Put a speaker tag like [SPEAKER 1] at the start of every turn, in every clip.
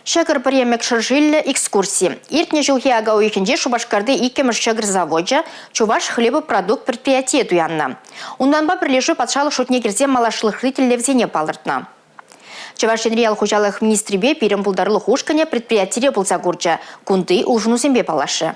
[SPEAKER 1] Шагыр премек шыржилі экскурсии. Иртне жылге ага уйкенде Шубашкарды икемеш шагыр заводжа Чуваш хлебопродукт предприятие туянна. Унданба бірлешу патшалық шутне керзе малашылық рителевзене палыртна. Чуваш енреял хужалых министрибе перем булдарлық ушкане предприятие булса гурджа. Кунты ужынусембе палашы.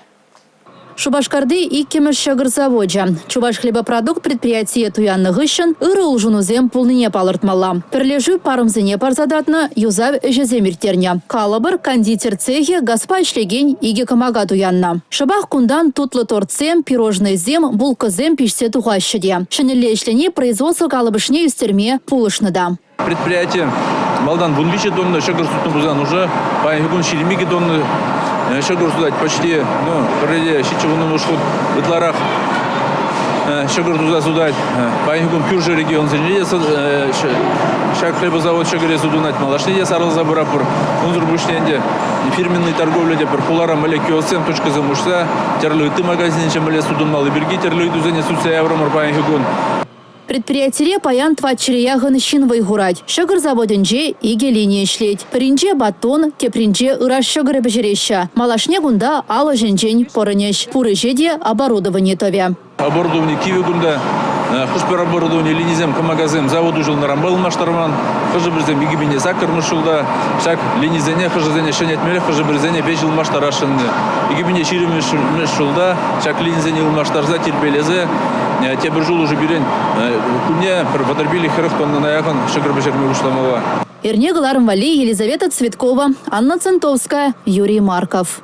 [SPEAKER 2] Шубашкарды иккемеш шагыр заводжа. Чуваш хлебопродукт предприятие туянны гыщын ыры улжунузем пулныне палыртмалла. Перлежу парымзыне парзадатны юзав эжеземиртерне. Калабыр кондитер цехе гаспа ишлеген иге камага туянна. Шабах кундан тутлы тортсем, пирожный зем, булка зем пишсе тухащыде. Шенелле ишлене производство калабышне юстерме пулышныда.
[SPEAKER 3] Предприятие Малдан Бунвичи донны шагыр сутын уже по игун шилимиги донны шагыр судать почти, вроде щичевунный ушход в Итларах шагыр судать по игун Кюржи регион зенлиде шаг хлебозавод шагыре судунать малашниде сарыл забырапыр унзур бушненде фирменный торговля депер пулара мале киосем точка замушса терлыйты магазинче мале судунмал и берги терлыйду зене суция евромор по игун.
[SPEAKER 2] Предприятие паян твачырия гынышын вайгурать. Шагыр заводынже иге линия шлеть. Принже батон, тепринже ыраш шагыры бежереща. Малашне гунда ала женжень порынеш. Пурыжеде оборудование тове.
[SPEAKER 3] Оборудование киви гунда. Хуспер оборудование линизем камагазем заводу жил на рамбал маштарман. Хажы бірзем егибине сакырмы шулда. Шак линизене хажызене шенет меле хажы бірзене бежил маштарашынды. Егибине шириме шулда. Шак линизене маштарза терпелезе. Те бір жыл уже берен күнне бір водорбили хырықтонны наяғын шыгыр бешерме ұштамова.
[SPEAKER 2] Эрне Галарм Вали, Елизавета Цветкова, Анна Центовская, Юрий Марков.